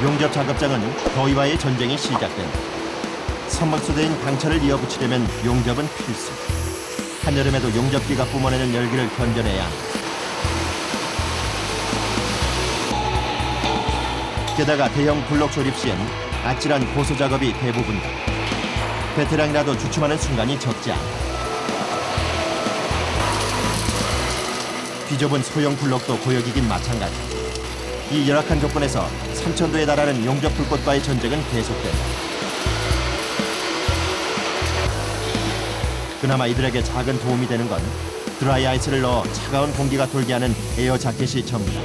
용접 작업장은 더위와의 전쟁이 시작된다. 선박소대인 강철을 이어붙이려면 용접은 필수. 한여름에도 용접기가 뿜어내는 열기를 견뎌내야 한다. 게다가 대형 블록 조립 시엔 아찔한 고소 작업이 대부분이다. 베테랑이라도 주춤하는 순간이 적지 않다. 뒤좁은 소형 블록도 고역이긴 마찬가지. 이 열악한 조건에서 3000도에 달하는 용접 불꽃과의 전쟁은 계속된다. 그나마 이들에게 작은 도움이 되는 건 드라이 아이스를 넣어 차가운 공기가 돌게 하는 에어 자켓이 전부다.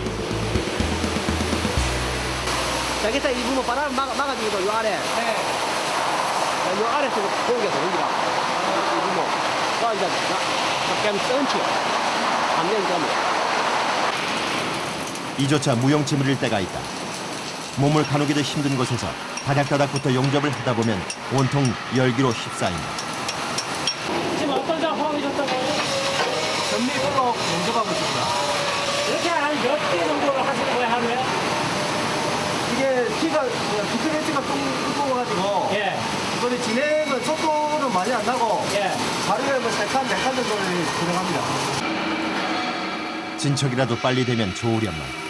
자켓에 입으면 바람을 막아주기도 요 아래. 네. 요 아래서 공기가 들어오기라. 입으면. 그 이제 약간 썬치. 안면 점을. 이조차 무용지물일 때가 있다. 몸을 가누기도 힘든 곳에서 다닥다닥부터 용접을 하다 보면 온통 열기로 휩싸인다. 지금 어떤 작업하고 계셨다고요? 전미도로 용접하고 있습니다. 이렇게 한 몇 개 정도를 하시는 거예요, 하루에? 이게 키가 기술해치가 좀 두꺼워가지고 예. 이거는 진행은 속도는 많이 안 나고 예. 하루에 뭐 3칸, 4칸 정도를 진행합니다. 진척이라도 빨리 되면 좋으련만.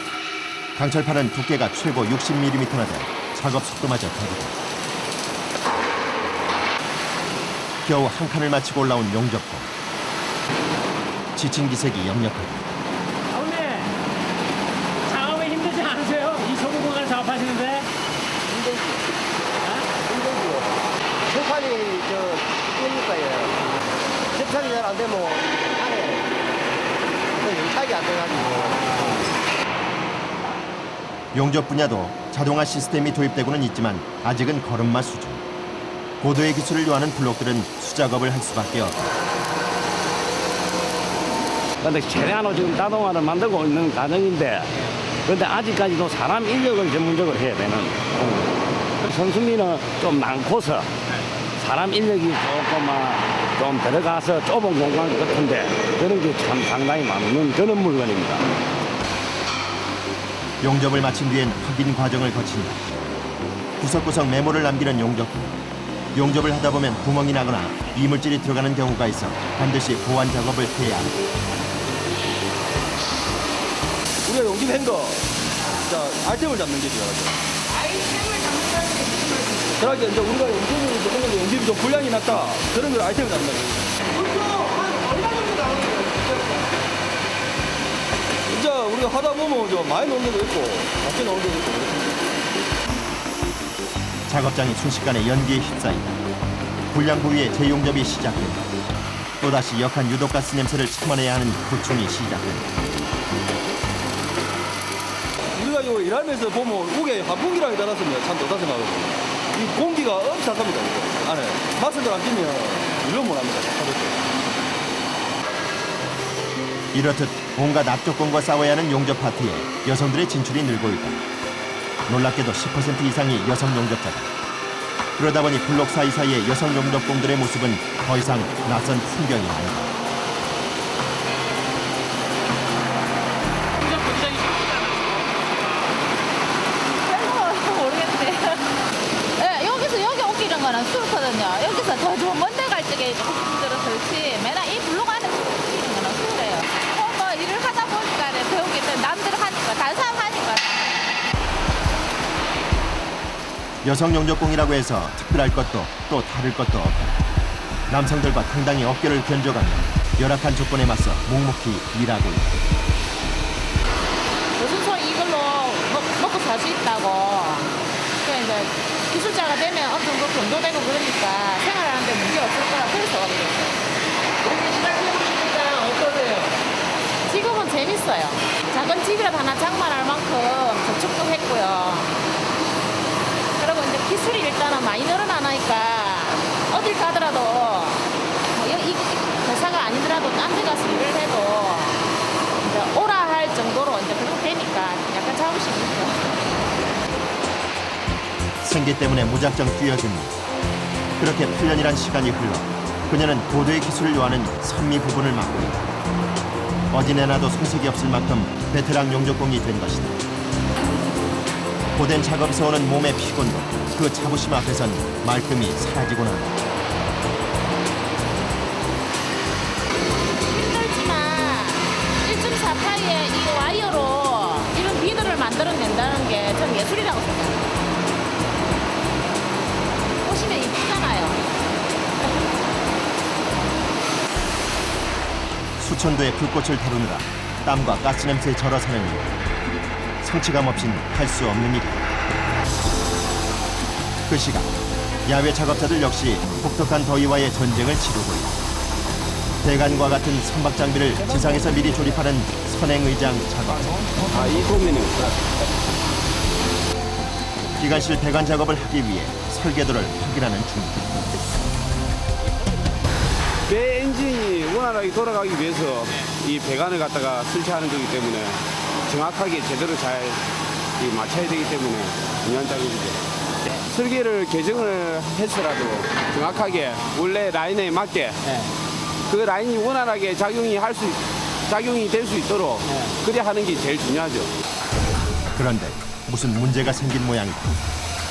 강철판은 두께가 최고 60mm나 돼 작업 속도마저 더디다. 겨우 한 칸을 마치고 올라온 용접고. 지친 기색이 역력하다. 아버님, 작업이 힘들지 않으세요? 이 좁은 공간을 작업하시는데? 힘들고요. 철판이 뜨니까요. 철판이 잘 안 되면 안에 연착이 안 돼가지고. 용접 분야도 자동화 시스템이 도입되고는 있지만 아직은 걸음마 수준. 고도의 기술을 요하는 블록들은 수작업을 할 수밖에 없다. 근데 최대한으로 지금 자동화를 만들고 있는 과정인데, 근데 아직까지도 사람 인력을 전문적으로 해야 되는. 선수미는 좀 많고서 사람 인력이 좀 들어가서 좁은 공간 같은데 그런 게 참 상당히 많은 그런 물건입니다. 용접을 마친 뒤엔 확인 과정을 거친다. 구석구석 메모를 남기는 용접부. 용접을 하다 보면 구멍이 나거나 이물질이 들어가는 경우가 있어 반드시 보완 작업을 해야 한다. 우리가 용접한 거, 자, 아이템을 잡는 게죠. 아이템을 잡는다는 게 무슨 말이에요? 그러니까 이제 우리가 용접이 좀 불량이 났다. 그런 걸 아이템을 잡는 거죠. 보통 한 얼마 정도 나오는 거예요? 이제 우리가 하다 보면 좀 많이 넣는 데도 있고, 작게 넣는 데도 있고. 작업장이 순식간에 연기에 휩싸인다. 불량 부위의 재용접이 시작된다. 또다시 역한 유독가스 냄새를 참아내야 하는 고충이 시작된다. 우리가 요 일하면서 보면 우게 환풍기랑이 달았으면 참 좋다 생각하거든요. 이 공기가 엄청 착합니다. 이거. 안에 마스크를 안 끼면 일로 못 합니다. 이렇듯 온갖 악조건과 싸워야 하는 용접 파트에 여성들의 진출이 늘고 있다. 놀랍게도 10% 이상이 여성 용접자다. 그러다 보니 블록 사이사이의 여성 용접공들의 모습은 더 이상 낯선 풍경이 아니다. 별로 모르겠는데. 네, 여기서 여기 옮기는 거는 수월거든요. 여기서 더 좋은 먼데 갈 적에 조금 힘들어서 그렇지. 맨날 이 블록 안에 옮기는 거는 수월해요. 뭐 일을 하다 보니까 배운 게 있어요. 남들 하니까, 다른 사람 하니까. 여성 용접공이라고 해서 특별할 것도 또 다를 것도 없다. 남성들과 당당히 어깨를 견줘가며 열악한 조건에 맞서 묵묵히 일하고 있다. 무슨 소리 이걸로 먹고 살 수 있다고. 그래 이제 기술자가 되면 어느 정도 돈도 되고 그러니까 생활하는데 문제 없을 거라 그래서 시작해보시니까 어떠세요? 지금은 재밌어요. 작은 집이라도 하나 장만할 만큼 저축도 했고요. 그리고 이제 기술이 일단은 많이 늘어나니까 어딜 가더라도 이 회사가 아니더라도 딴 데 가서 일을 해도 이제 오라 할 정도로 이제 그렇게 되니까 약간 자부심이 있죠. 생계 때문에 무작정 뛰어든 일. 그렇게 8년이란 시간이 흘러 그녀는 고도의 기술을 요하는 선미 부분을 맡고 있다. 어디 내놔도 손색이 없을 만큼 베테랑 용접공이 된 것이다. 고된 작업에서 오는 몸의 피곤도 그 자부심 앞에선 말끔히 사라지곤 한다. 힘들지만 1.4파이의 이 와이어로 이런 비늘을 만들어낸다는 게 전 예술이라고 생각해요. 보시면 이쁘잖아요. 수천도의 불꽃을 다루느라 땀과 가스냄새에 절어 사는 일. 성취감 없인 할 수 없는 일이다. 그 시각 야외 작업자들 역시 혹독한 더위와의 전쟁을 치르고 있다. 대간과 같은 선박 장비를 지상에서 미리 조립하는 선행의장 작업. 이 고민은 기관실 배관 작업을 하기 위해 설계도를 확인하는 중이다. 배 엔진이 원활하게 돌아가기 위해서 이 배관을 갖다가 설치하는 거기 때문에 정확하게 제대로 잘 맞춰야 되기 때문에 중요한 작업이죠. 설계를 개정을 했더라도 정확하게 원래 라인에 맞게 그 라인이 원활하게 작용이 될 수 있도록 그래 하는 게 제일 중요하죠. 그런데 무슨 문제가 생긴 모양이다.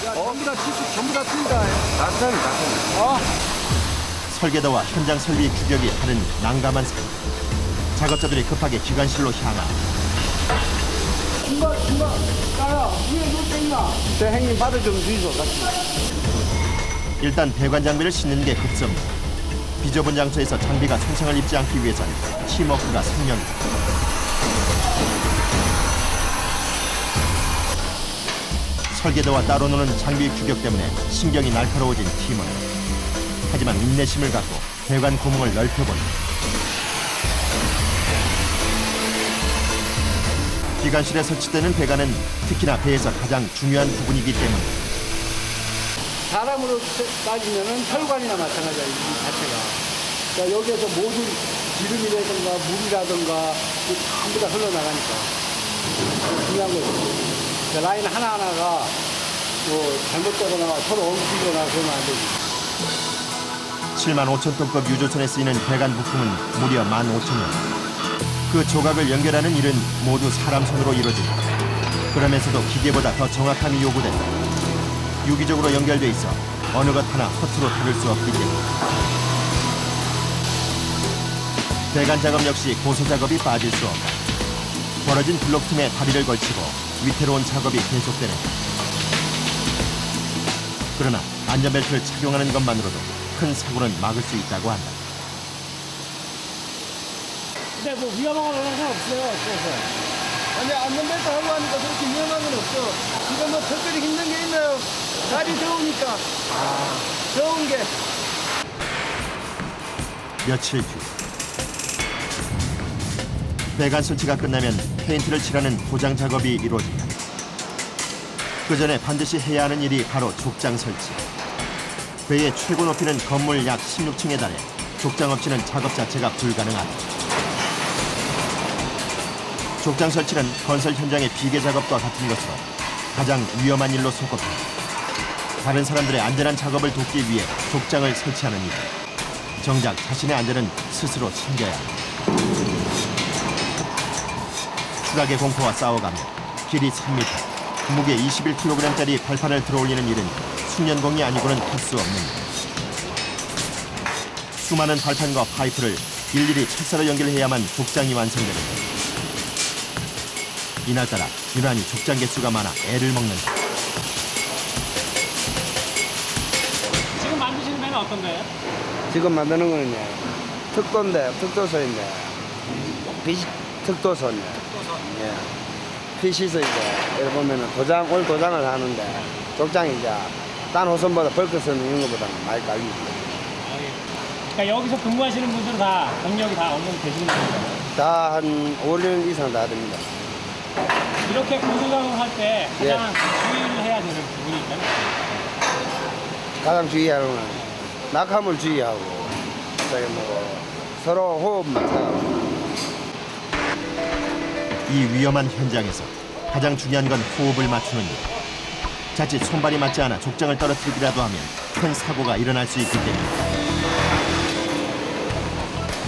전부 다 틀리다. 설계도와 현장 설비 규격이 다른 난감한 상황. 작업자들이 급하게 기관실로 향하. 저 형님 받을 좀 주이소. 일단 배관 장비를 싣는 게 급선. 비좁은 장소에서 장비가 손상을 입지 않기 위해선 팀워크가 생명이다. 설계도와 따로 노는 장비 규격 때문에 신경이 날카로워진 팀원. 하지만 인내심을 갖고 배관 구멍을 넓혀본다. 기관실에 설치되는 배관은 특히나 배에서 가장 중요한 부분이기 때문에 사람으로 따지면은 혈관이나 마찬가지야, 이 자체가. 그러니까 여기에서 모든 기름이라든가 물이라든가 전부 다 흘러나가니까. 중요한 거죠. 그러니까 라인 하나하나가 뭐 잘못되거나 서로 엉키거나 그러면 안 되지. 7만 5천 톤급 유조선에 쓰이는 배관 부품은 무려 15,000여. 그 조각을 연결하는 일은 모두 사람 손으로 이루어진다. 그러면서도 기계보다 더 정확함이 요구된다. 유기적으로 연결돼 있어 어느 것 하나 허투루 다룰 수 없기 때문에. 배관 작업 역시 고소 작업이 빠질 수 없다. 벌어진 블록틈에 다리를 걸치고 위태로운 작업이 계속되는 것. 그러나 안전벨트를 착용하는 것만으로도 큰 사고는 막을 수 있다고 한다. 근데 뭐 위험한 건 없어요. 아니, 안전벨트 하고 하니까 그렇게 위험한 건 없어. 지금 뭐 특별히 힘든 게 있나요? 날이 더우니까. 더운 게. 며칠 뒤 배관 설치가 끝나면 페인트를 칠하는 도장 작업이 이루어진다. 그 전에 반드시 해야 하는 일이 바로 족장 설치. 배의 최고 높이는 건물 약 16층에 달해 족장 없이는 작업 자체가 불가능하다. 족장 설치는 건설 현장의 비계 작업과 같은 것으로 가장 위험한 일로 손꼽힌다. 다른 사람들의 안전한 작업을 돕기 위해 족장을 설치하는 일. 정작 자신의 안전은 스스로 챙겨야 한다. 추락의 공포와 싸워가며 길이 3m, 무게 21kg짜리 발판을 들어올리는 일은 숙련공이 아니고는 할 수 없는 일. 수많은 발판과 파이프를 일일이 철사로 연결해야만 족장이 완성되는데 이날따라 유난히 족장 개수가 많아 애를 먹는다. 지금 만드시는 배는 어떤 거예요? 지금 만드는 거는요. 특도인데, 특도선인데. 특도선. 예. PC서 이제, 여기 보면은 올 도장을 하는데, 족장이 이제, 딴 호선보다 벌크선 이런 것보다는 많이 깔리죠. 그러니까 여기서 근무하시는 분들은 다 경력이 다 어느 정도 되시는 거예요? 다 한 5년 이상 다 됩니다. 이렇게 고소작업을 할 때 가장 주의를 해야 되는 부분이 있나요? 가장 주의하는 건 낙하물 주의하고, 저기 뭐, 서로 호흡만 차가고. 이 위험한 현장에서 가장 중요한 건 호흡을 맞추는 일. 자칫 손발이 맞지 않아 족장을 떨어뜨리기라도 하면 큰 사고가 일어날 수 있기 때문에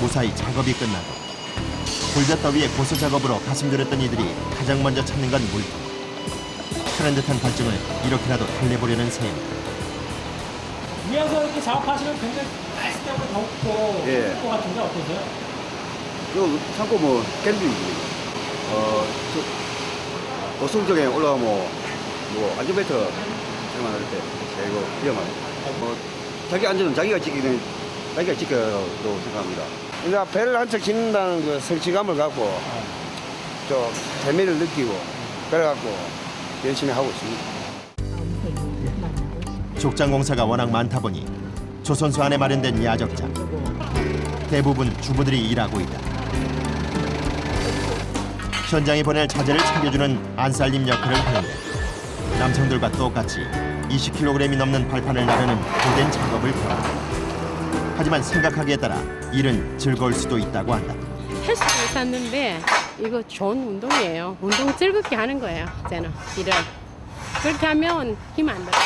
무사히 작업이 끝나고 불볕더위의 고소 작업으로 가슴 졸였던 이들이 가장 먼저 찾는 건 물통. 하는 듯한 갈증을 이렇게라도 달래보려는 셈입니다. 위에서 이렇게 작업하시면 굉장히 날씨 때문에 덥고 예. 힘들 것 같은데 어떠세요? 그 참고 뭐 캔들이지. 어승 쪽에 올라가면 뭐 안전벨트 장만할 때 이거 위험하네. 자기 안전은 자기가 지키는 자기가 지켜라고 생각합니다. 그러니까 배를 한 척 짓는다는 그 성취감을 갖고 좀 재미를 느끼고 그래갖고 열심히 하고 있습니다. 족장 공사가 워낙 많다 보니 조선소 안에 마련된 야적장. 대부분 주부들이 일하고 있다. 현장에 보낼 자재를 챙겨주는 안살림 역할을 하는데 남성들과 똑같이 20kg이 넘는 발판을 나르는 고된 작업을 벌한다. 하지만 생각하기에 따라 일은 즐거울 수도 있다고 한다. 헬스를 샀는데 이거 좋은 운동이에요. 운동 즐겁게 하는 거예요. 저는 일을 그렇게 하면 힘 안 들어요.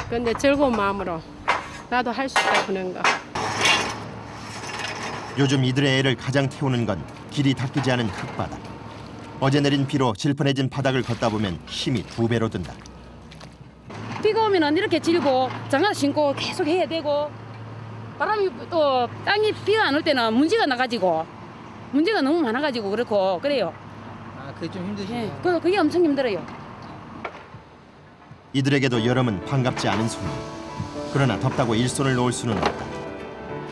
그런데 즐거운 마음으로 나도 할 수 있다 그런 거. 요즘 이들의 애를 가장 태우는 건 길이 닦이지 않은 흙바닥. 어제 내린 비로 질펀해진 바닥을 걷다 보면 힘이 2배로 든다. 비가 오면 이렇게 질고 장갑 신고 계속 해야 되고 바람이 또 땅이 비가 안 올 때는 문제가 나가지고 문제가 너무 많아가지고 그렇고 그래요. 아, 그게 좀 힘드시네요. 예, 그게 엄청 힘들어요. 이들에게도 여름은 반갑지 않은 손님. 그러나 덥다고 일손을 놓을 수는 없다.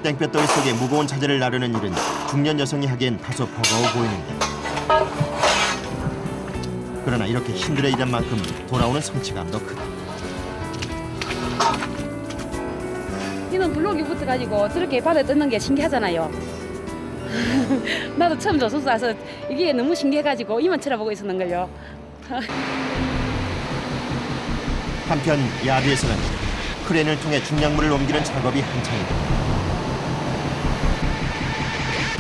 땡볕더위 속에 무거운 자재를 나르는 일은 중년 여성이 하기엔 다소 버거워 보이는데. 그러나 이렇게 힘들어 일한 만큼 돌아오는 성취감도 크다. 이는 블록이 붙어가지고 저렇게 바다에 뜨는 게 신기하잖아요. 나도 처음 조선소 와서 이게 너무 신기해가지고 이만 쳐다보고 있었는걸요. 한편 야비에서는 크레인을 통해 중량물을 옮기는 작업이 한창이다.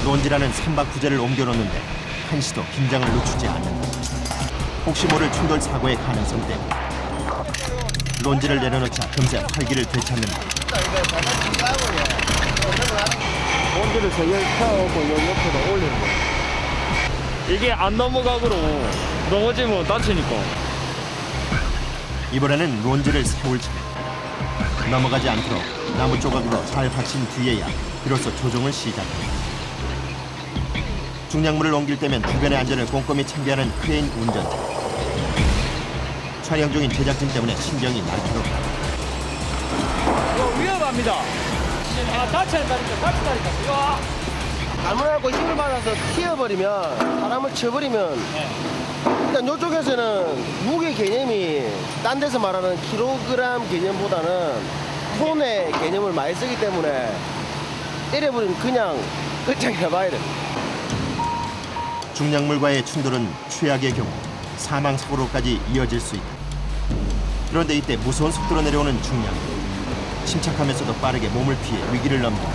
론지라는 선박 부재를 옮겨놓는데 한시도 긴장을 늦추지 않는다. 혹시 모를 충돌 사고의 가능성 때문에 론지를 내려놓자 금세 활기를 되찾는다. 본드를 3개 펴고 요 옆에다 올리는 거. 이게 안 넘어가도록 넘어지면 다치니까. 이번에는 론지를 세울 차례. 넘어가지 않도록 나무 조각으로 잘 받친 뒤에야 비로소 조종을 시작한다. 중량물을 옮길 때면 주변의 안전을 꼼꼼히 챙겨야 하는 크레인 운전자. 촬영 중인 제작진 때문에 신경이 날카롭다. 위험합니다. 아, 다친다니까. 잘못하고 힘을 받아서 튀어버리면 사람을 쳐버리면 일단 이쪽에서는 무게 개념이 딴 데서 말하는 킬로그램 개념보다는 톤의 개념을 많이 쓰기 때문에 때려버리면 그냥 끝장이나 봐야 돼. 중량물과의 충돌은 최악의 경우 사망사고로까지 이어질 수 있다. 그런데 이때 무서운 속도로 내려오는 중량. 침착하면서도 빠르게 몸을 피해 위기를 넘긴다.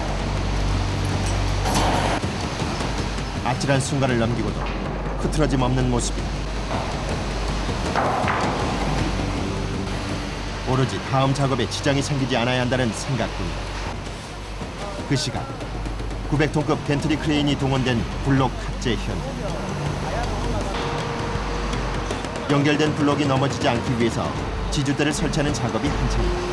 아찔한 순간을 넘기고도 흐트러짐 없는 모습이다. 오로지 다음 작업에 지장이 생기지 않아야 한다는 생각뿐이다. 그 시각 900톤급 겐트리 크레인이 동원된 블록 탑재 현장. 연결된 블록이 넘어지지 않기 위해서 지주대를 설치하는 작업이 한창이다.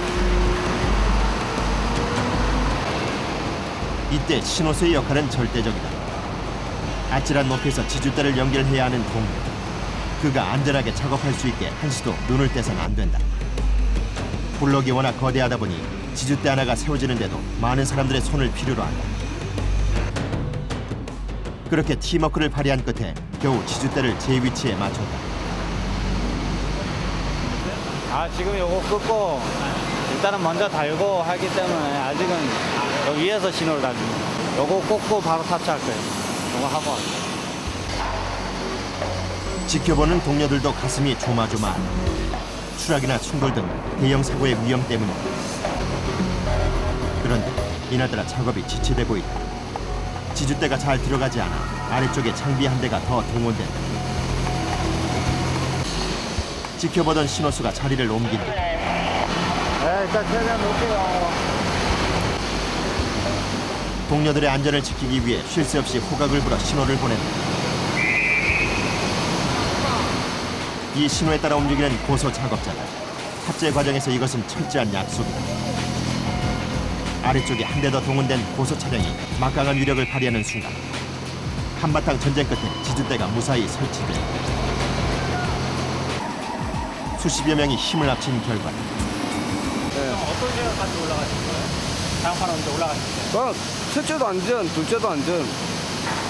이때 신호수의 역할은 절대적이다. 아찔한 높이에서 지주대를 연결해야 하는 동료. 그가 안전하게 작업할 수 있게 한시도 눈을 떼서는 안 된다. 블록이 워낙 거대하다 보니 지주대 하나가 세워지는데도 많은 사람들의 손을 필요로 한다. 그렇게 팀워크를 발휘한 끝에 겨우 지주대를 제 위치에 맞췄다. 지금 요거 끄고 일단은 먼저 달고 하기 때문에 아직은 여기 위에서 신호를 달립니다. 요거 꽂고 바로 타치할 거예요. 요거 하고 왔어요. 지켜보는 동료들도 가슴이 조마조마하다. 추락이나 충돌 등 대형 사고의 위험 때문이다. 그런데 이나더라 작업이 지체되고 있다. 지주대가 잘 들어가지 않아 아래쪽에 장비 한 대가 더 동원된다. 지켜보던 신호수가 자리를 옮긴다. 일단 최대한 놓고요. 동료들의 안전을 지키기 위해 쉴 새 없이 호각을 불어 신호를 보낸다. 이 신호에 따라 움직이는 고소 작업자다. 탑재 과정에서 이것은 철저한 약속이다. 아래쪽에 한 대 더 동원된 고소 차량이 막강한 위력을 발휘하는 순간 한바탕 전쟁 끝에 지주대가 무사히 설치돼 수십여 명이 힘을 합친 결과 어떤 생각까지 올라가신 거예요? 장판 언제 올라가신 거예요? 첫째도 안전, 둘째도 안전.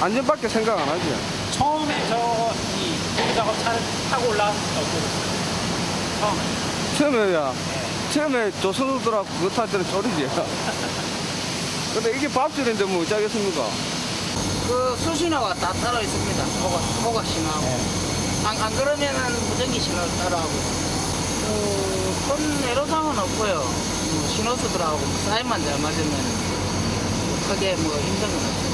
안전밖에 생각 안 하지. 처음에 저이 고소 작업차를 타고 올라갔을 때 어떠셨어요? 처음에 조선우들하고 그거 탈 때는 쫄이지. 근데 이게 밥줄인데 뭐 어쩌겠습니까? 그 수신호가 다 따로 있습니다. 호각 신호하고. 안 그러면은 무전기 신호 따라하고. 큰 애로사항은 없고요. 신호수들하고 사인만 잘 맞으면 크게 뭐 힘든 건 없어요.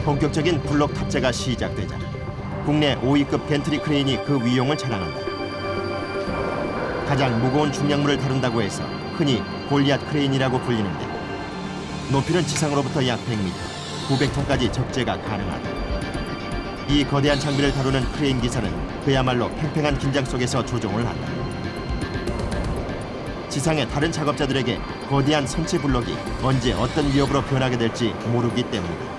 본격적인 블록 탑재가 시작되자 국내 5위급 벤트리 크레인이 그 위용을 자랑한다. 가장 무거운 중량물을 다룬다고 해서 흔히 골리앗 크레인이라고 불리는데 높이는 지상으로부터 약 100m, 900톤까지 적재가 가능하다. 이 거대한 장비를 다루는 크레인 기사는 그야말로 팽팽한 긴장 속에서 조종을 한다. 지상의 다른 작업자들에게 거대한 선체 블록이 언제 어떤 위협으로 변하게 될지 모르기 때문이다.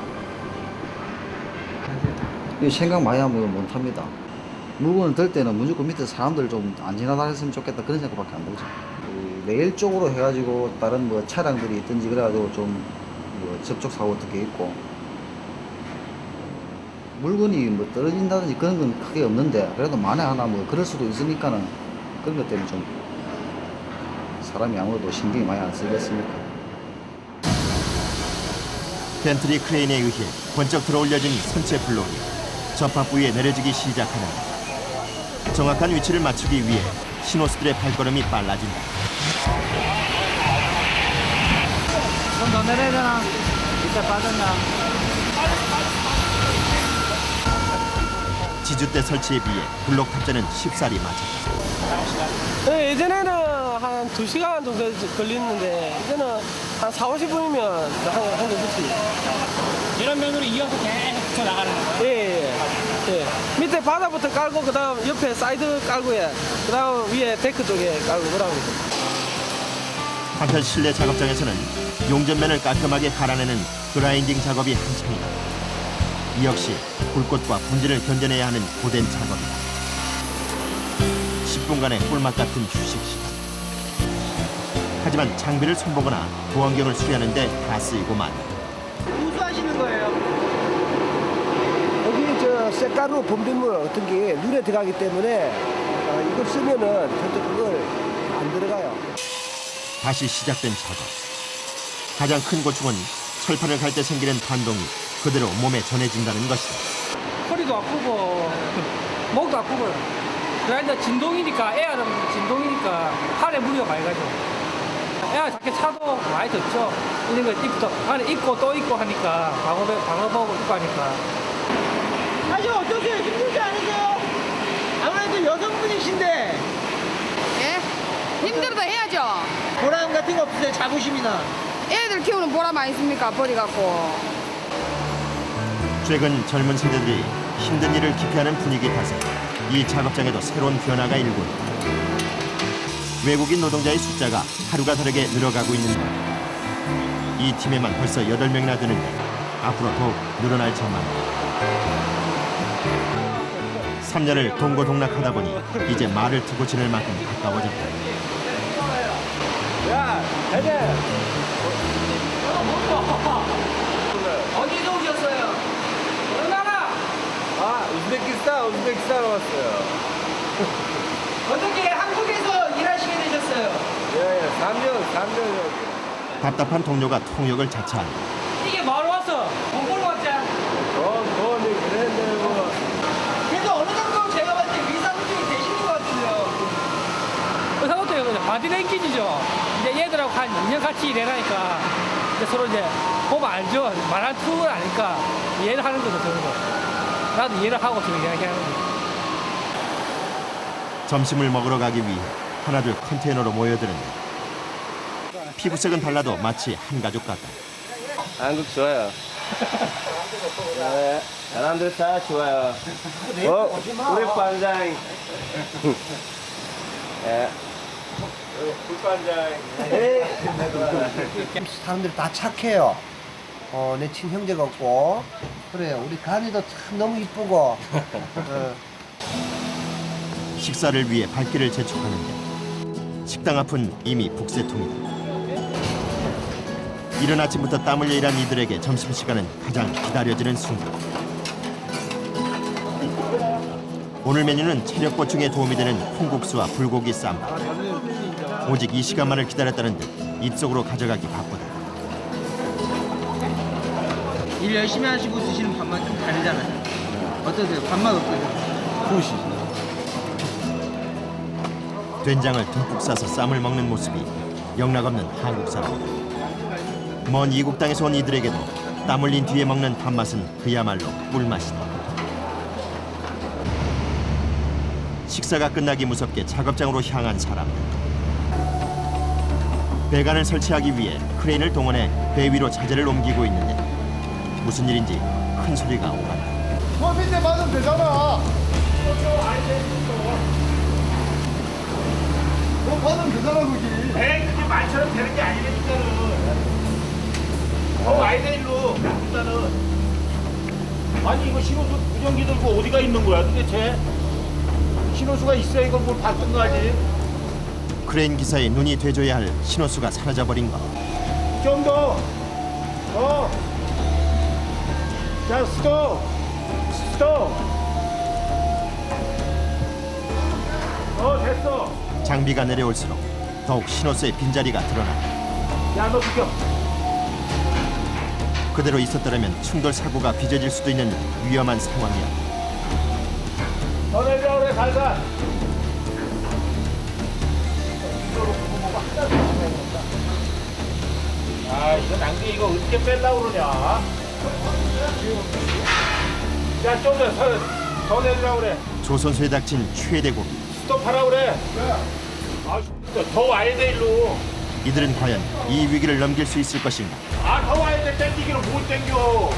생각 많이 하면 못합니다. 물건을 들 때는 무조건 밑에 사람들 좀 안 지나다녔으면 좋겠다 그런 생각밖에 안 들죠. 레일 쪽으로 해가지고 다른 뭐 차량들이 있든지 그래가지고 좀 뭐 접촉 사고 어떻게 있고 물건이 뭐 떨어진다든지 그런 건 크게 없는데 그래도 만에 하나 뭐 그럴 수도 있으니까는 그런 것 때문에 좀 사람이 아무래도 신경이 많이 안 쓰겠습니까. 벤트리 크레인에 의해 번쩍 들어올려진 선체 블록이 접합 부위에 내려지기 시작하는다. 정확한 위치를 맞추기 위해 신호수들의 발걸음이 빨라진다. 좀 더 내려야 되나? 밑에 빠졌나? 지주대 설치에 비해 블록 탑재는 쉽사리 맞았다. 네, 예전에는 한 2시간 정도 걸리는데 이제는 한 4, 50분이면 한개 붙지. 이런 면으로 이어서 계속 붙여 나가는 거예요? 예. 밑에 바닥부터 깔고 그다음 옆에 사이드 깔고 그다음 위에 데크 쪽에 깔고 그러고. 한편 실내 작업장에서는 용접면을 깔끔하게 갈아내는 그라인딩 작업이 한창이다. 이 역시 불꽃과 분진을 견뎌내야 하는 고된 작업이다. 10분간의 꿀맛 같은 휴식 시간. 하지만 장비를 손보거나 보안경을 수리하는 데 다 쓰이고 만다. 우수하시는 거예요? 여기 저 쇳가루 분비물 같은 게 눈에 들어가기 때문에 이걸 쓰면은 절대 그걸 안 들어가요. 다시 시작된 작업. 가장 큰 고충은 철판을 갈 때 생기는 반동이 그대로 몸에 전해진다는 것이다. 허리도 아프고 목도 아프고. 그러니까 진동이니까 에어는 진동이니까 팔에 무리가 많이 가죠. 에어 자켓 차도 많이 덥죠. 이런 거 입고 안에 입고 또 입고 하니까 방어복 입고 하니까. 아주 어떠세요? 힘들지 않으세요? 아무래도 여성분이신데 예? 힘들어도 해야죠. 보람 같은 거 없으세요? 자부심이나? 애들 키우는 보람 많이 있습니까? 버리 갖고. 최근 젊은 세대들이 힘든 일을 기피하는 분위기 탓에 이 작업장에도 새로운 변화가 일고 있다. 외국인 노동자의 숫자가 하루가 다르게 늘어가고 있는데 이 팀에만 벌써 8명이나 되는데 앞으로 더욱 늘어날 전망이다. 3년을 동고동락하다 보니 이제 말을 트고 지낼 만큼 가까워졌다. 야, 대대. 어디서 오셨어요? 어느 나라? 우즈베키스탄 왔어요. 어떻게 한국에서 일하시게 되셨어요? 예, 3년. 답답한 동료가 통역을 자처한다. 이게 뭐하러 왔어? 돈 벌러 왔자. 돈이 그랬네 뭐. 그래도 어느 정도 제가 봤을 때 위상중이 되시는 것 같은데요. 그것도 바디랭귀지죠. 이제 얘들하고 한 2년 같이 일해라니까 이제 서로 이제 보면 알죠. 말할 툴은 아니까 이해를 하는 거죠, 저는. 나도 이해를 하고 지금 이야기하는 거죠. 점심을 먹으러 가기 위해 하나둘 컨테이너로 모여드는데 피부색은 달라도 마치 한 가족 같다. 한국 좋아요. 네, 사람들 다 좋아요. 우리 반장. 네. 사람들이 다 착해요. 내 친형제가 없고. 그래요. 우리 간이도 참 너무 이쁘고. 식사를 위해 발길을 재촉하는데 식당 앞은 이미 북새통이다. 이른 아침부터 땀 흘려 일한 이들에게 점심시간은 가장 기다려지는 순간. 오늘 메뉴는 체력 보충에 도움이 되는 콩국수와 불고기 쌈. 오직 이 시간만을 기다렸다는 듯 입속으로 가져가기 바쁘다. 일 열심히 하시고 드시는 밥만 좀 다르잖아요. 어떠세요? 밥맛 어떠세요? 좋으시죠. 된장을 듬뿍 싸서 쌈을 먹는 모습이 영락없는 한국 사람이다. 먼 이국 땅에서 온 이들에게도 땀 흘린 뒤에 먹는 밥맛은 그야말로 꿀맛이다. 식사가 끝나기 무섭게 작업장으로 향한 사람들. 배관을 설치하기 위해 크레인을 동원해 배 위로 자재를 옮기고 있는데 무슨 일인지 큰 소리가 오간다. 저 밑에 받으면 되잖아. 뭐 받으면 되잖아 그게. 에이 그게 말처럼 되는 게 아니니까는. 더 와야 돼 일로. 일단은. 아니 이거 신호수 무전기 들고 어디가 있는 거야 도대체? 신호수가 있어야 이걸 뭘 받든 거 하지. 크레인 기사의 눈이 돼줘야 할 신호수가 사라져버린 것. 좀 더. 자 스톱. 됐어. 장비가 내려올수록 더욱 신호수의 빈자리가 드러난다. 야 너 비켜. 그대로 있었더라면 충돌 사고가 빚어질 수도 있는 위험한 상황이야. 더 내려 그래 살살. 아 이거 낭비 이거 어떻게 뺄라고 그러냐. 야 좀 더 내리라고 그래. 조선소에 닥친 최대 고비. 스톱하라 그래. 아, 더 와야 돼 일로. 이들은 과연 이 위기를 넘길 수 있을 것인가? 아, 더 와야 돼. 땡기기로 뭘 땡겨.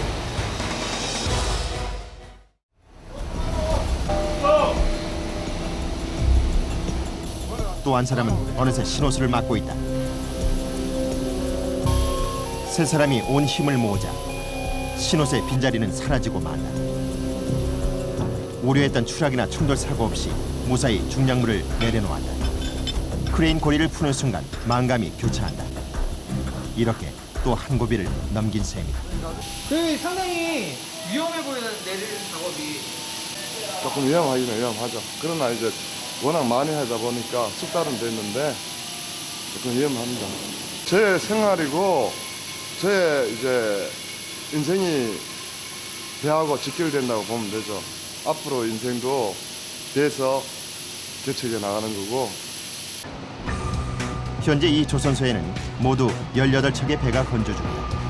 또 한 사람은 어느새 신호수를 막고 있다. 세 사람이 온 힘을 모으자 신호수의 빈자리는 사라지고 만다. 우려했던 추락이나 충돌 사고 없이 무사히 중량물을 내려놓았다. 크레인 고리를 푸는 순간 망감이 교차한다. 이렇게 또 한 고비를 넘긴 셈이다. 그 상당히 위험해 보이는 내리는 작업이. 조금 위험하기는 위험하죠. 그러나 이제 워낙 많이 하다 보니까 숙달은 됐는데 조금 위험합니다. 제 생활이고 제 이제 인생이 배하고 직결된다고 보면 되죠. 앞으로 인생도 배에서 개척해 나가는 거고. 현재 이 조선소에는 모두 18척의 배가 건조 중이다.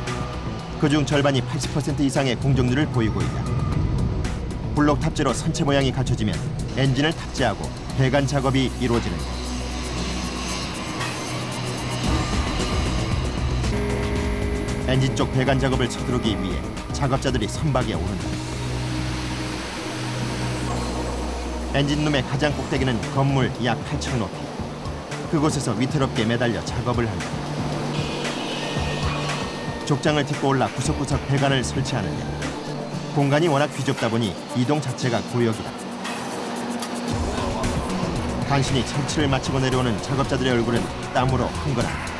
그중 절반이 80% 이상의 공정률을 보이고 있다. 블록 탑재로 선체 모양이 갖춰지면 엔진을 탑재하고 배관 작업이 이루어지는다. 엔진 쪽 배관 작업을 서두르기 위해 작업자들이 선박에 오른다. 엔진룸의 가장 꼭대기는 건물 약 8층 높이. 그곳에서 위태롭게 매달려 작업을 한다. 족장을 딛고 올라 구석구석 배관을 설치하는데 공간이 워낙 귀좁다 보니 이동 자체가 고역이다. 간신히 설치를 마치고 내려오는 작업자들의 얼굴은 땀으로 흥건하다.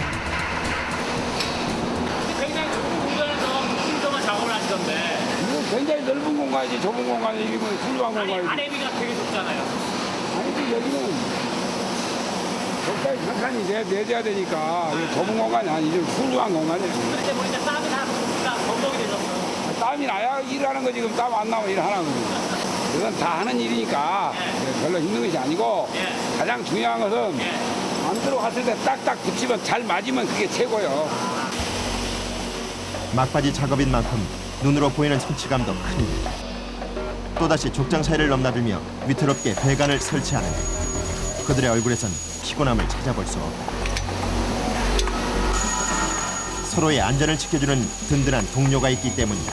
굉장히 좁은 공간에서 힘들어만 작업을 하시던데. 이거 굉장히 넓은 공간이지. 좁은 공간이 이게 훌륭한 공간이지. 아내비가 되게 좁잖아요. 아니 여기는 적당히 한 칸이 내줘야 되니까 이거 좁은 공간이 아니죠. 훌륭한 공간이에요. 그런데 보니까 땀이 다 건동이 되셨어요. 땀이 나야 일하는 거. 지금 땀 안 나면 일하는 거예요. 이건 다 하는 일이니까 별로 힘든 것이 아니고 가장 중요한 것은 만들어 갔을 때 딱딱 붙이면 잘 맞으면 그게 최고요. 막바지 작업인 만큼 눈으로 보이는 성취감도 큰 일. 또다시 족장 사이를 넘나들며 위태롭게 배관을 설치하는데 그들의 얼굴에선 피곤함을 찾아볼 수 없다. 서로의 안전을 지켜주는 든든한 동료가 있기 때문이다.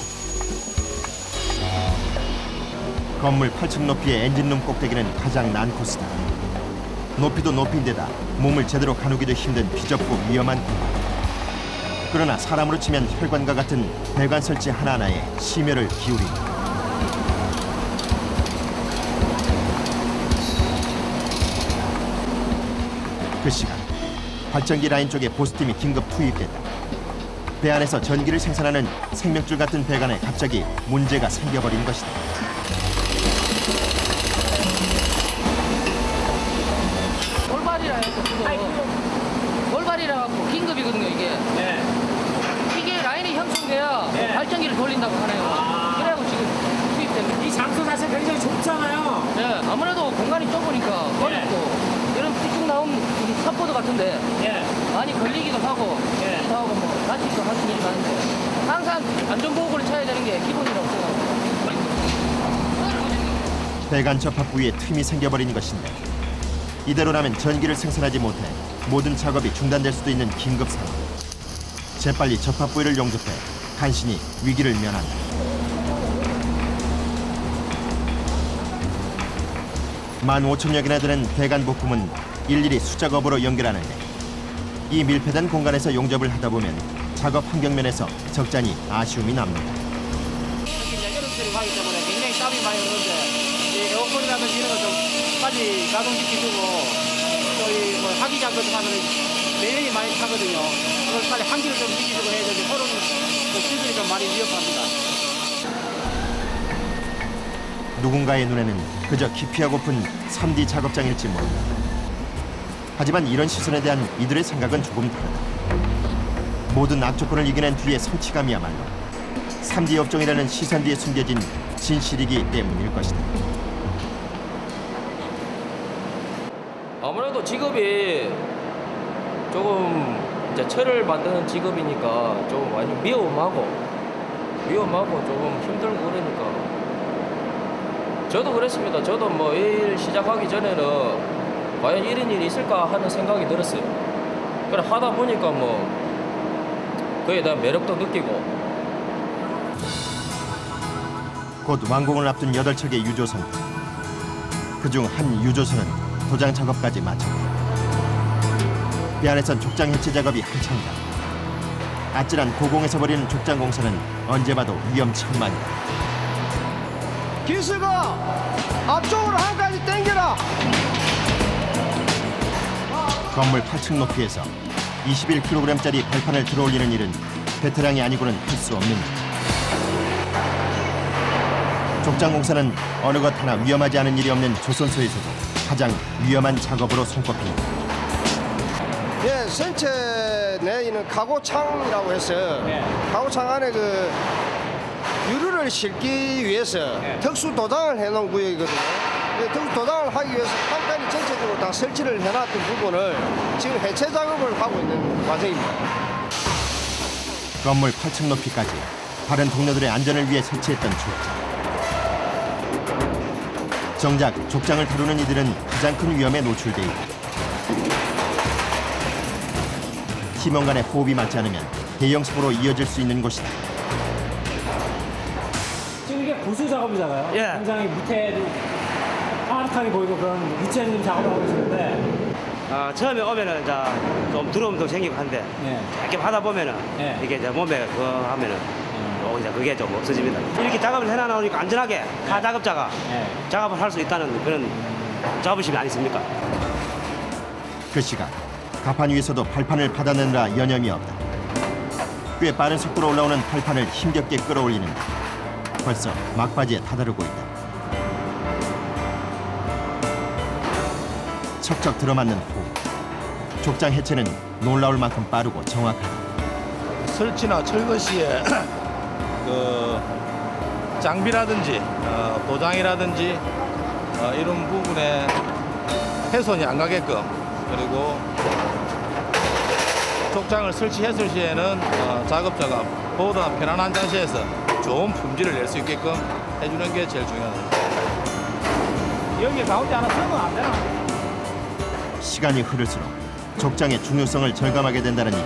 건물 8층 높이의 엔진룸 꼭대기는 가장 난 코스다. 높이도 높인데다 몸을 제대로 가누기도 힘든 비좁고 위험한 공간. 그러나 사람으로 치면 혈관과 같은 배관 설치 하나하나에 심혈을 기울인다. 그 시간 발전기 라인 쪽에 보스팀이 긴급 투입됐다. 배 안에서 전기를 생산하는 생명줄 같은 배관에 갑자기 문제가 생겨버린 것이다. 돌발이라 해서 지금 돌발이라 갖고 긴급이거든요 이게. 이게 라인이 형성돼야 발전기를 돌린다고 하네요. 그래갖고 지금 투입된. 이 장소 자체 굉장히 좁잖아요. 네, 아무래도 공간이 좁으니까 어렵고 이런 삐쭉 나온 이 탑보드 같은데 많이 걸리기도 하고 하고 뭐 다치기도 하는 일이 많은데 항상 안전보호구를 쳐야 되는 게 기본이라고 생각합니다. 배관 접합 부위에 틈이 생겨버린 것인데 이대로라면 전기를 생산하지 못해 모든 작업이 중단될 수도 있는 긴급 상황. 재빨리 접합 부위를 용접해 간신히 위기를 면한다. 만 5천여 개나 되는 배관 부품은 일일이 수작업으로 연결하는데 이 밀폐된 공간에서 용접을 하다 보면 작업 환경면에서 적잖이 아쉬움이 납니다. 여름철이 가기 때문에 굉장히 땀이 많이 오는데 이 에어컨이라든지 이런 거 좀 빨리 가동시키고 저희 뭐 하기 작업 하면 매연이 많이 타거든요. 그걸 빨리 환기를 좀 시키고 해야 되는데 서로 시설이 좀 많이 위협합니다. 누군가의 눈에는 그저 기피하고픈 3D 작업장일지 모른다. 하지만 이런 시선에 대한 이들의 생각은 조금 다르다. 모든 악조건을 이겨낸 뒤의 성취감이야말로 3D 업종이라는 시선 뒤에 숨겨진 진실이기 때문일 것이다. 아무래도 직업이 조금 이제 철을 만드는 직업이니까 좀 많이 위험하고 조금 힘들고 그러니까 저도 그랬습니다. 저도 뭐 일 시작하기 전에는 과연 이런 일이 있을까 하는 생각이 들었어요. 그래 하다 보니까 뭐 그에 대한 매력도 느끼고. 곧 완공을 앞둔 8척의 유조선. 그중 한 유조선은 도장 작업까지 마쳤다. 배 안에선 족장 해체 작업이 한창이다. 아찔한 고공에서 벌이는 족장 공사는 언제 봐도 위험천만이다. 기수가 앞쪽으로 한 가지 당겨라. 건물 8층 높이에서 21kg짜리 발판을 들어올리는 일은 베테랑이 아니고는 할 수 없는 일. 족장 공사는 어느 것 하나 위험하지 않은 일이 없는 조선소에서도 가장 위험한 작업으로 손꼽힌다. 예, 선체 내에는 가고창이라고 해서 가고창 안에 그 유류를 싣기 위해서 특수 도장을 해놓은 구역이거든요. 특수 도장을 하기 위해서 판단이 전체적으로 다 설치를 해놨던 부분을 지금 해체 작업을 하고 있는 과정입니다. 건물 8층 높이까지 다른 동료들의 안전을 위해 설치했던 족장. 정작 족장을 다루는 이들은 가장 큰 위험에 노출돼 있다. 팀원 간의 호흡이 맞지 않으면 대형 사고로 이어질 수 있는 곳이다. 지금 이게 보수 작업이잖아요. 굉장히 밑에도 파랗게 보이고 그런 위치해진 작업을 하고 계시는데 처음에 오면은 좀 두려움도 생기고 한데 이렇게 하다 보면은 이게 이제 몸에 그거 하면은 이제 그게 좀 없어집니다. 이렇게 작업을 해놔놓으니까 안전하게 타 작업자가 작업을 할 수 있다는 그런 자부심이 아니십니까? 그 시각 가판 위에서도 발판을 받아내느라 여념이 없다. 꽤 빠른 속도로 올라오는 발판을 힘겹게 끌어올리는데 벌써 막바지에 다다르고 있다. 척척 들어맞는 후 족장 해체는 놀라울 만큼 빠르고 정확하다. 설치나 철거 시에 그 장비라든지 도장이라든지 이런 부분에 훼손이 안 가게끔, 그리고 족장을 설치했을 시에는 작업자가 보다 편안한 자세에서 좋은 품질을 낼 수 있게끔 해주는 게 제일 중요합니다. 여기 가운데 하나 쓰면 안 되나? 시간이 흐를수록 족장의 중요성을 절감하게 된다는 얘기.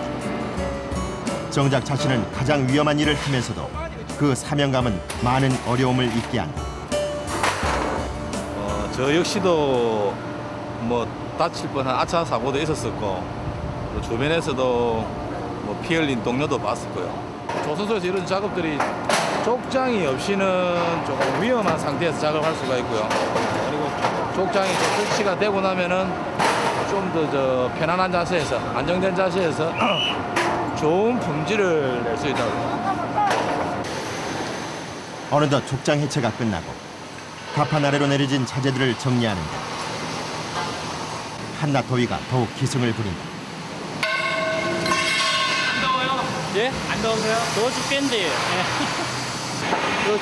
정작 자신은 가장 위험한 일을 하면서도 그 사명감은 많은 어려움을 잊게 한다. 저 역시도 뭐 다칠 뻔한 아차 사고도 있었었고 또 주변에서도 뭐 피 흘린 동료도 봤었고요. 조선소에서 이런 작업들이 족장이 없이는 조금 위험한 상태에서 작업할 수가 있고요. 그리고 족장이 좀 설치가 되고 나면은 좀 더 편안한 자세에서 안정된 자세에서 좋은 품질을 낼 수 있다고. 어느덧 족장 해체가 끝나고 가판 아래로 내려진 자재들을 정리하는데 한낮 더위가 더욱 기승을 부린다. 예? 안 더우세요? 더워 죽겠는데.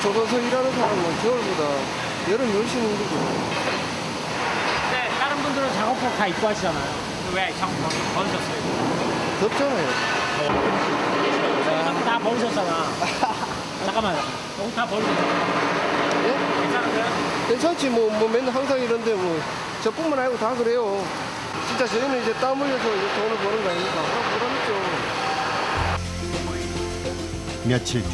조선소 일하는 사람은 겨울보다 여름 훨씬 힘들고. 네, 다른 분들은 작업복 다 입고 하시잖아요. 왜 자꾸 벗으셨어요? 덥잖아요. 저기 다 벗으셨잖아. 잠깐만. 여기 다 벗으셨잖아. 예? 괜찮으세요? 괜찮지 뭐 맨날 항상 이런데 뭐 저뿐만 아니고 다 그래요. 진짜 저희는 이제 땀 흘려서 이제 돈을 버는 거 아닙니까? 그러겠죠. 며칠 뒤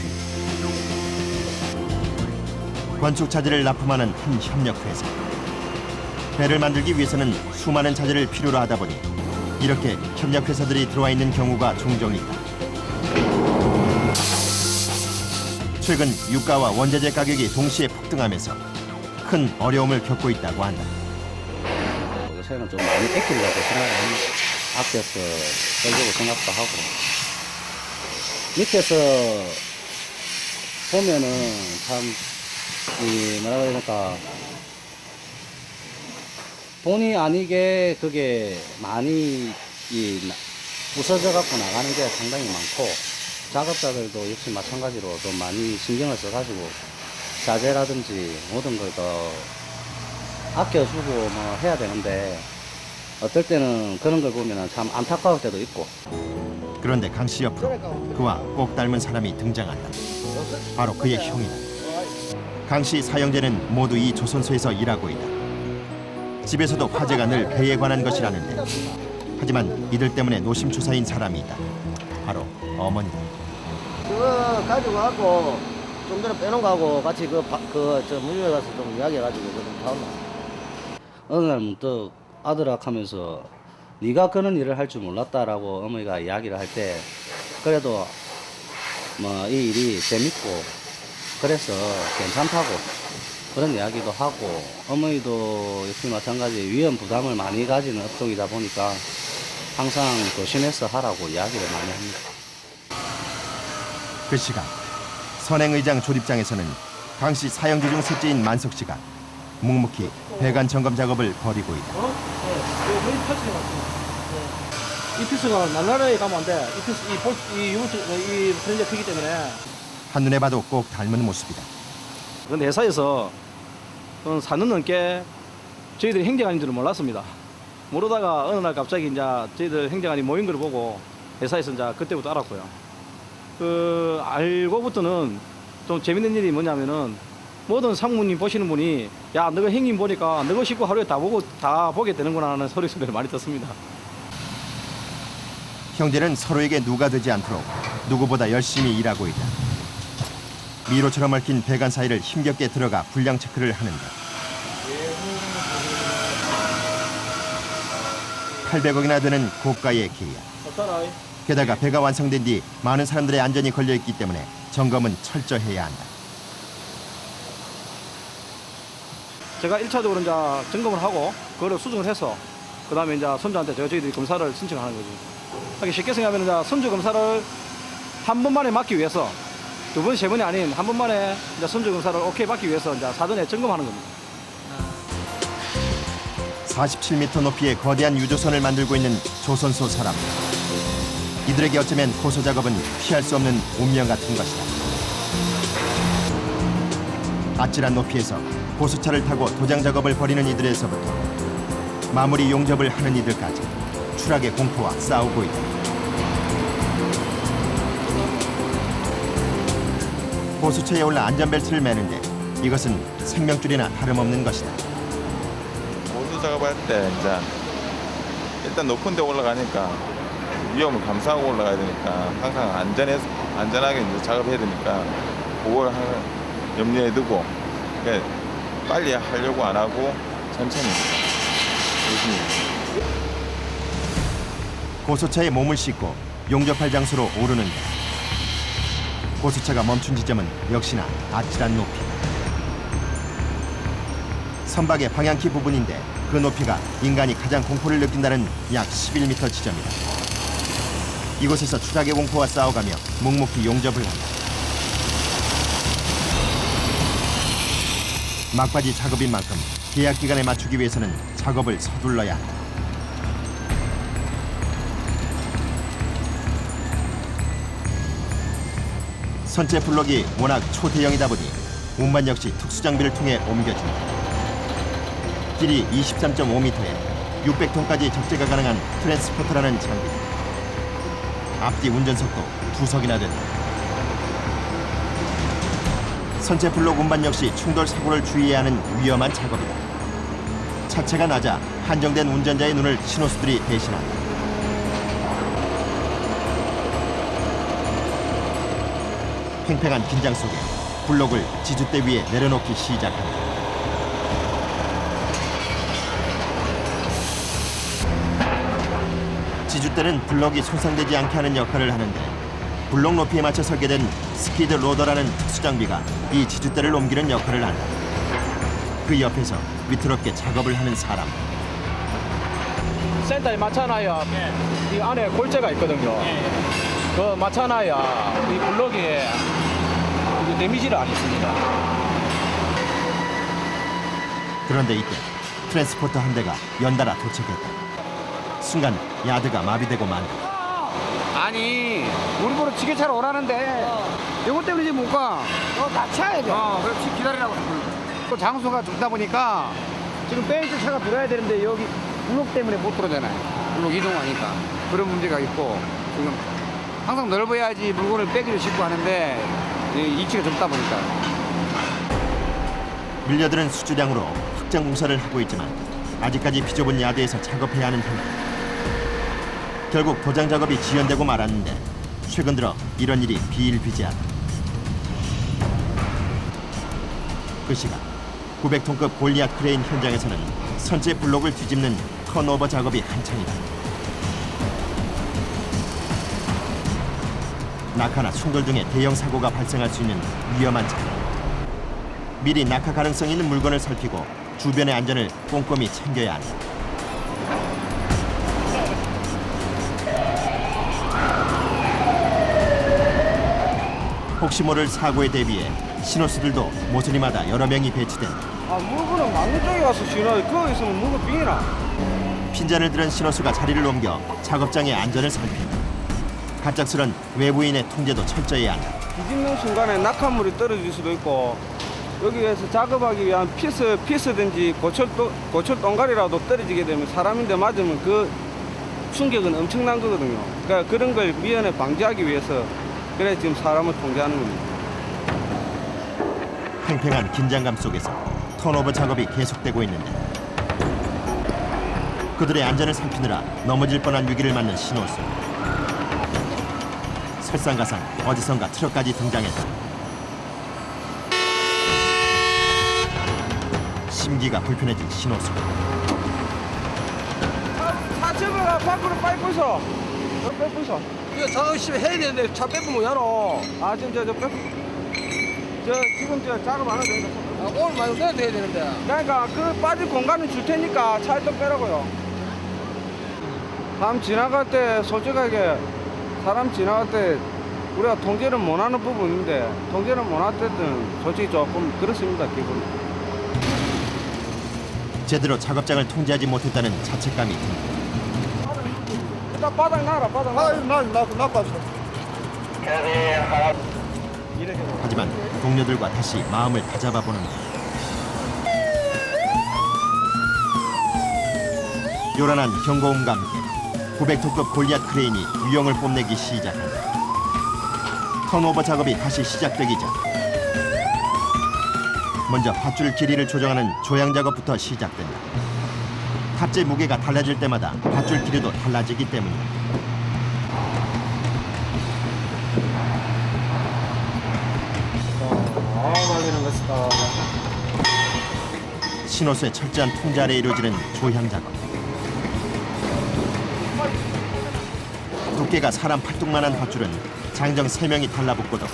건축 자재를 납품하는 한 협력회사. 배를 만들기 위해서는 수많은 자재를 필요로 하다 보니 이렇게 협력회사들이 들어와 있는 경우가 종종 있다. 최근 유가와 원자재 가격이 동시에 폭등하면서 큰 어려움을 겪고 있다고 한다. 요새는 좀 많이 뺏기려고 생각을 합니다. 아껴서 쓰려고 생각도 하고. 밑에서 보면은 참, 뭐라 그러니까, 본의 아니게 그게 많이 부서져 갖고 나가는 게 상당히 많고, 작업자들도 역시 마찬가지로 좀 많이 신경을 써가지고, 자재라든지 모든 걸 더 아껴주고 뭐 해야 되는데, 어떨 때는 그런 걸 보면 참 안타까울 때도 있고. 그런데 강 씨 옆으로 그와 꼭 닮은 사람이 등장한다. 바로 그의 형이다. 강 씨 사형제는 모두 이 조선소에서 일하고 있다. 집에서도 화제가 늘 배에 관한 것이라는데 하지만 이들 때문에 노심초사인 사람이 있다. 바로 어머니다. 그거 가지고 하고 좀 전에 빼놓은 거하고 같이 저 문유에 가서 좀 이야기해가지고 좀 타올라. 어느 날 문득 아들아 하면서 네가 그런 일을 할 줄 몰랐다라고 어머니가 이야기를 할 때 그래도 뭐 이 일이 재밌고 그래서 괜찮다고 그런 이야기도 하고 어머니도 역시 마찬가지 위험 부담을 많이 가지는 업종이다 보니까 항상 조심해서 하라고 이야기를 많이 합니다. 그 시간 선행의장 조립장에서는 강 씨 사형제 중 셋째인 만석 씨가 묵묵히 배관 점검 작업을 벌이고 있다. 이 피스가 날라라에 가면 안 돼. 이 피스, 이 프렌즈가 크기 때문에. 한눈에 봐도 꼭 닮은 모습이다. 그런데 회사에서 4년 넘게 저희들이 행정관인 줄은 몰랐습니다. 모르다가 어느 날 갑자기 이제 저희들 행정관이 모인 걸 보고 회사에서 이제 그때부터 알았고요. 알고부터는 좀 재밌는 일이 뭐냐면은 모든 상무님 보시는 분이 야, 너가 형님 보니까 너가 식구 하루에 다 보게 되는구나 하는 소리를 많이 듣습니다. 형제는 서로에게 누가 되지 않도록 누구보다 열심히 일하고 있다. 미로처럼 얽힌 배관 사이를 힘겹게 들어가 불량 체크를 하는데 800억이나 되는 고가의 계약. 게다가 배가 완성된 뒤 많은 사람들의 안전이 걸려있기 때문에 점검은 철저해야 한다. 제가 1차적으로 이제 점검을 하고 그거를 수정을 해서 그 다음에 이제 선주한테 저희들이 검사를 신청하는 거죠. 하기 쉽게 생각하면 이제 선주 검사를 한 번만에 맡기 위해서 2번, 3번이 아닌 한 번만에 이제 선주 검사를 오케이 받기 위해서 이제 사전에 점검하는 겁니다. 47m 높이의 거대한 유조선을 만들고 있는 조선소 사람. 이들에게 어쩌면 고소 작업은 피할 수 없는 운명 같은 것이다. 아찔한 높이에서 고수차를 타고 도장 작업을 벌이는 이들에서부터 마무리 용접을 하는 이들까지 추락의 공포와 싸우고 있다. 고수차에 올라 안전벨트를 매는데 이것은 생명줄이나 다름없는 것이다. 고수 작업할 때 이제 일단 높은 데 올라가니까 위험을 감수하고 올라가야 되니까 항상 안전하게 이제 작업해야 되니까 그걸 염려에 두고 그러니까 빨리 하려고 안 하고 천천히 열심히. 고소차에 몸을 싣고 용접할 장소로 오르는데 고소차가 멈춘 지점은 역시나 아찔한 높이. 선박의 방향키 부분인데 그 높이가 인간이 가장 공포를 느낀다는 약 11m 지점이다. 이곳에서 추락의 공포와 싸워가며 묵묵히 용접을 한다. 막바지 작업인 만큼 계약 기간에 맞추기 위해서는 작업을 서둘러야 한다. 선체 블록이 워낙 초대형이다 보니 운반 역시 특수장비를 통해 옮겨준다. 길이 23.5m에 600톤까지 적재가 가능한 트랜스포터라는 장비. 앞뒤 운전석도 2석이나 된다. 선체 블록 운반 역시 충돌 사고를 주의해야 하는 위험한 작업이다. 차체가 낮아 한정된 운전자의 눈을 신호수들이 대신한다. 팽팽한 긴장 속에 블록을 지주대 위에 내려놓기 시작한다. 지주대는 블록이 손상되지 않게 하는 역할을 하는데 블록 높이에 맞춰 설계된 스피드 로더라는 특수장비가 이 지주대를 옮기는 역할을 한다. 그 옆에서 위태롭게 작업을 하는 사람. 센터에 맞춰놔야 이 안에 골재가 있거든요. 그 맞춰놔야 이 블록이 데미지를 안 입습니다. 그런데 이때 트랜스포터 한 대가 연달아 도착했다. 순간 야드가 마비되고 만다. 아니 우리 보러 지게차로 오라는데 이것 때문에 지금 못 가. 맞춰야 돼. 그렇지 기다리라고. 또 장소가 좁다 보니까 지금 베이스 차가 들어야 되는데 여기 블록 때문에 못 들어오잖아요. 블록 이동하니까 그런 문제가 있고 지금 항상 넓어야지 물건을 빼기도 쉽고 하는데 위치가 좁다 보니까. 밀려드는 수주량으로 확장 공사를 하고 있지만 아직까지 비좁은 야드에서 작업해야 하는 상황. 결국 도장 작업이 지연되고 말았는데 최근 들어 이런 일이 비일비재하다. 그 시각 900톤급 골리앗 크레인 현장에서는 선체 블록을 뒤집는 턴오버 작업이 한창이다. 낙하나 충돌 등의 대형 사고가 발생할 수 있는 위험한 작업. 미리 낙하 가능성 있는 물건을 살피고 주변의 안전을 꼼꼼히 챙겨야 한다. 혹시 모를 사고에 대비해 신호수들도 모서리마다 여러 명이 배치된다. 물건은 막는 쪽에 가서 신호, 거기 있으면 물건 빙이나. 핀잔을 들은 신호수가 자리를 옮겨 작업장의 안전을 살핀다. 갑작스런 외부인의 통제도 철저히 한다. 뒤집는 순간에 낙하물이 떨어질 수도 있고 여기에서 작업하기 위한 피스든지 고철 동가리라도 떨어지게 되면 사람인데 맞으면 그 충격은 엄청난 거거든요. 그러니까 그런 걸 미연에 방지하기 위해서 그래 지금 사람을 통제하는 겁니다. 팽팽한 긴장감 속에서 턴오버 작업이 계속되고 있는데 그들의 안전을 살피느라 넘어질 뻔한 위기를 맞는 신호수. 설상가상 어디선가 트럭까지 등장했다. 심기가 불편해진 신호수. 차체가 밖으로 빨고 있어. 빼고 있어. 이거 작업 시면 해야 되는데 차 빼면 야노. 지금 지금 작업 안 해도 되니까. 오늘 말고 내일도 해야 되는데. 그러니까 그 빠질 공간을 줄 테니까 차에 또 빼라고요. 사람 지나갈 때 솔직하게 사람 지나갈 때 우리가 통제를 못하는 부분인데 통제를 못할 때는 솔직히 조금 그렇습니다. 기분. 제대로 작업장을 통제하지 못했다는 자책감이 든다. 일단 바닥 놔라. 나빠져. 하지만 동료들과 다시 마음을 다잡아 보는다. 요란한 경고음과 함께 900톤급 골리앗 크레인이 유형을 뽐내기 시작한다. 턴오버 작업이 다시 시작되기 전 먼저 밧줄 길이를 조정하는 조향 작업부터 시작된다. 탑재 무게가 달라질 때마다 밧줄 길이도 달라지기 때문이다. 신호수의 철저한 통제 아래 이루어지는 조향 작업. 두께가 사람 팔뚝만한 밧줄은 장정 3명이 달라붙고도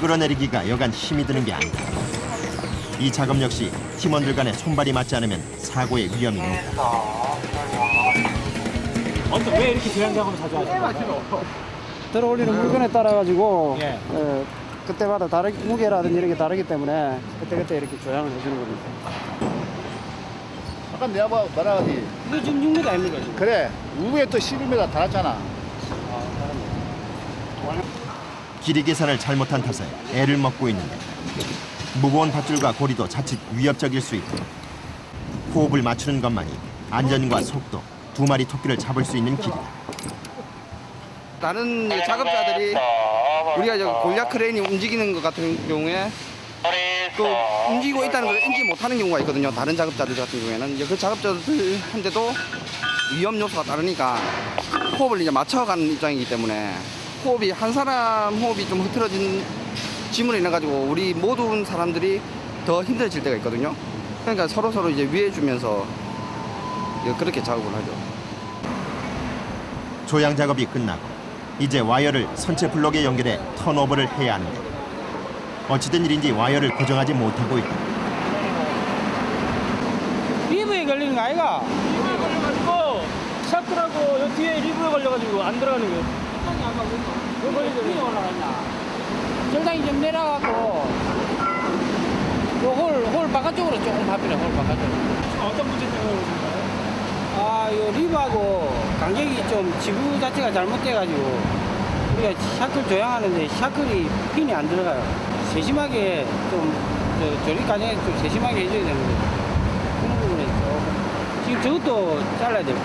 끌어내리기가 여간 힘이 드는 게 아니다. 이 작업 역시 팀원들 간의 손발이 맞지 않으면 사고의 위험이 높다. 왜 이렇게 조향 작업을 자주 하시나요? 들어올리는 물건에 따라 가지고 예. 그때마다 무게라든지 이런 게 다르기 때문에 그때 이렇게 조향을 해주는 겁니다. 아까 내가 말하지. 이거 지금 6m 아닙니까? 지금? 그래. 위에 또 11m 달았잖아. 길이 계산을 잘못한 탓에 애를 먹고 있는데 무거운 밧줄과 고리도 자칫 위협적일 수 있고 호흡을 맞추는 것만이 안전과 속도 두 마리 토끼를 잡을 수 있는 길이다. 다른 작업자들이 우리가 저 골략 크레인이 움직이는 것 같은 경우에 또 움직이고 있다는 걸 인지 못하는 경우가 있거든요. 다른 작업자들 같은 경우에는 이제 그 작업자들한테도 위험 요소가 따르니까 호흡을 이제 맞춰가는 입장이기 때문에 호흡이 한 사람 호흡이 좀 흐트러진 지문에 인해 가지고 우리 모든 사람들이 더 힘들어질 때가 있거든요. 그러니까 서로 이제 위해주면서 그렇게 작업을 하죠. 조향 작업이 끝나고 이제 와이어를 선체 블록에 연결해 턴오버를 해야 하는데 어찌된 일인지 와이어를 고정하지 못하고 있다. 리브에 걸리는 거 아이가? 리브에 걸려가지고 샤크라고 여 뒤에 리브에 걸려가지고 안 들어가는 거예요. 왜 걸리죠? 위에 올라갔나? 절단이 좀 내려가고 홀 바깥쪽으로 조금 밟히네. 홀 바깥쪽으로. 어떤 문제 때문에 그러신가요? 이 리브하고 간격이 좀 지구 자체가 잘못돼가지고 우리가 샤클 조향하는데 샤클이 핀이 안 들어가요. 세심하게 좀 조립 과정에 좀 세심하게 해줘야 되는데 그런 부분에 조금 지금 저것도 잘라야 될 것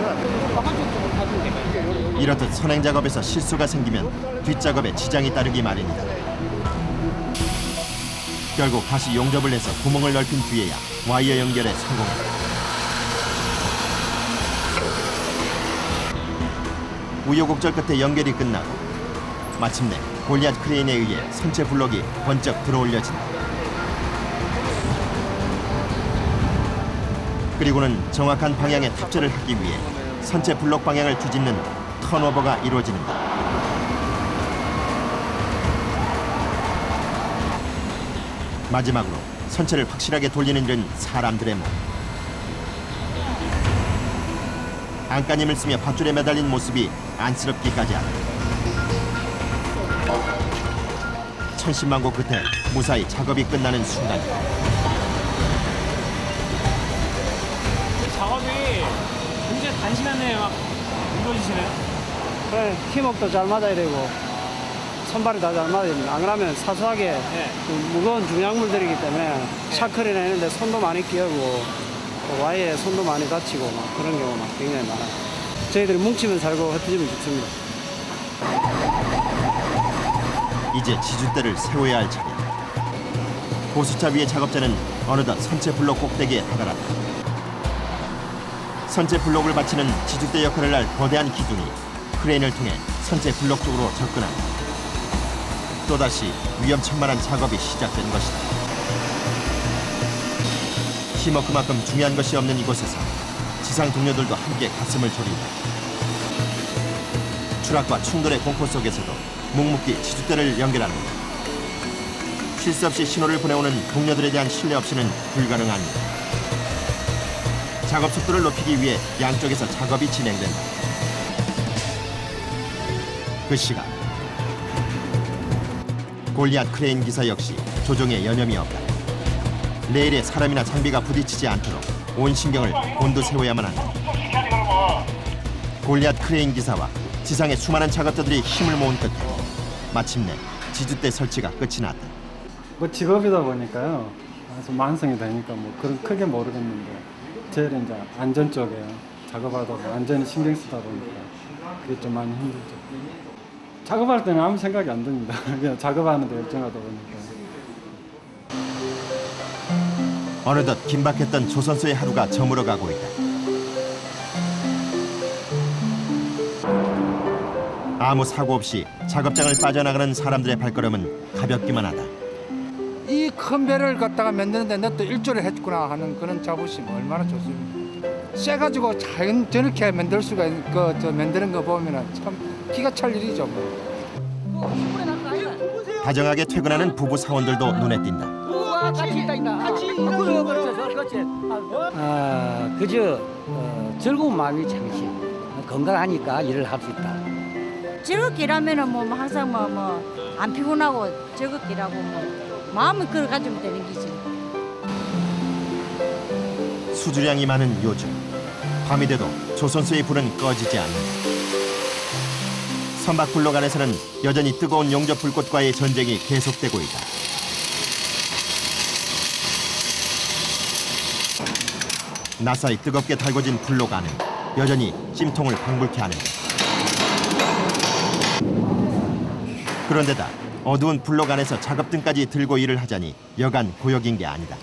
같아요. 바깥쪽 쪽으로 가주면 될까요? 이렇듯 선행 작업에서 실수가 생기면 뒷작업에 지장이 따르기 마련이다. 결국 다시 용접을 해서 구멍을 넓힌 뒤에야 와이어 연결에 성공한다. 우여곡절 끝에 연결이 끝나고 마침내 골리앗 크레인에 의해 선체 블록이 번쩍 들어올려진다. 그리고는 정확한 방향에 탑재를 하기 위해 선체 블록 방향을 뒤집는 턴오버가 이루어지는다. 마지막으로 선체를 확실하게 돌리는 일은 사람들의 몸. 안간힘을 쓰며 밧줄에 매달린 모습이 안쓰럽기까지 하다. 천신만고 끝에 무사히 작업이 끝나는 순간이다. 작업이 굉장히 단시간에 막 이루어지시네요. 그래, 팀워크도 잘 맞아야 되고 선발이 다 잘 맞아야 됩니다. 안 그러면 사소하게 그 무거운 중약물들이기 때문에 샤클이나 이런 데 손도 많이 끼우고 와이어에 손도 많이 다치고 막 그런 경우가 굉장히 많아요. 저희들이 뭉치면 살고 흩어지면 죽습니다. 이제 지주대를 세워야 할 차례. 보수차 위의 작업자는 어느덧 선체 블록 꼭대기에 다다랐다. 선체 블록을 받치는 지주대 역할을 할 거대한 기둥이 크레인을 통해 선체 블록 쪽으로 접근한다. 또다시 위험천만한 작업이 시작된 것이다. 팀워크만큼 중요한 것이 없는 이곳에서 지상 동료들도 함께 가슴을 졸인다. 추락과 충돌의 공포 속에서도 묵묵히 지주대를 연결합니다. 실수 없이 신호를 보내오는 동료들에 대한 신뢰 없이는 불가능합니다. 작업 속도를 높이기 위해 양쪽에서 작업이 진행된다. 그 시간 골리앗 크레인 기사 역시 조종에 여념이 없다. 레일에 사람이나 장비가 부딪히지 않도록 온 신경을 곤두세워야만 한다. 골리앗 크레인 기사와 지상의 수많은 작업자들이 힘을 모은 끝에 마침내 지주대 설치가 끝이 났다. 뭐 직업이다 보니까요. 그래서 만성이 되니까 뭐 그런 크게 모르겠는데 제일 이제 안전 쪽에 작업하다 보면 안전에 신경 쓰다 보니까 그게 좀 많이 힘들죠. 작업할 때는 아무 생각이 안 듭니다. 그냥 작업하는데 열정하다 보니까. 어느덧 긴박했던 조선소의 하루가 저물어가고 있다. 아무 사고 없이 작업장을 빠져나가는 사람들의 발걸음은 가볍기만 하다. 이 큰 배를 갖다가 만드는데 너또 일조를 했구나 하는 그런 자부심 얼마나 좋습니까? 쎄가지고 저렇게 만들 수가 있는 저 만드는 거 보면은 참 기가 찰 일이죠. 다정하게 퇴근하는 부부 사원들도 눈에 띈다. 같이 있다. 그렇지. 그저 즐거운 마음이 참이지. 건강하니까 일을 할 수 있다. 즐겁게 일하면은 뭐 항상 안 피곤하고 즐겁게 일하고 마음을 그걸 가지면 되는 거지. 수주량이 많은 요즘 밤이 돼도 조선소의 불은 꺼지지 않는다. 선박 불록 안에서는 여전히 뜨거운 용접 불꽃과의 전쟁이 계속되고 있다. 나사히 뜨겁게 달궈진 불록 안은 여전히 찜통을 방불케 하는다. 그런데다 어두운 불록 안에서 작업등까지 들고 일을 하자니 여간 고역인 게 아니다.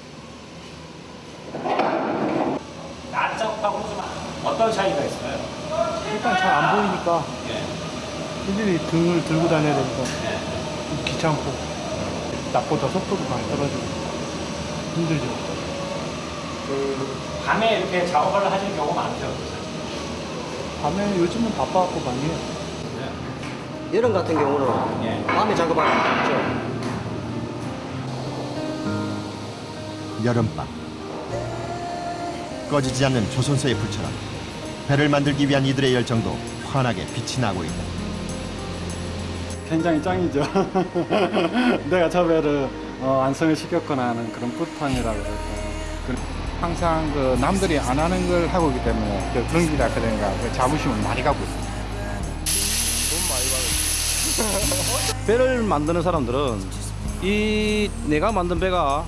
낮 작업하고 좀 어떤 차이가 있어요? 일단 잘 안 보이니까 일일이 등을 들고 다녀야 되니까 귀찮고 낮보다 속도도 많이 떨어지고 힘들죠. 밤에 이렇게 작업을 하시는 경우가 많죠? 밤에 요즘은 바빠갖고 많이 해요. 여름 같은 경우는 밤에 작업하는 게 없죠. 여름밤 꺼지지 않는 조선소의 불처럼 배를 만들기 위한 이들의 열정도 환하게 빛이 나고 있다. 굉장히 짱이죠. 내가 저 배를 완성을 시켰거나 하는 그런 뿌듯함이라고 할까요. 항상 그 남들이 안 하는 걸 하고 있기 때문에 그런 기라 그러니까 그 자부심을 많이 갖고 있습니다. 배를 만드는 사람들은 이 내가 만든 배가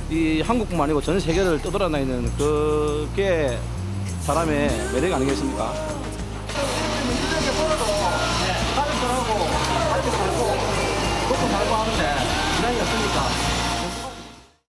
이 한국뿐만 아니고 전 세계를 떠돌아다니는 그게 사람의 매력 아니겠습니까?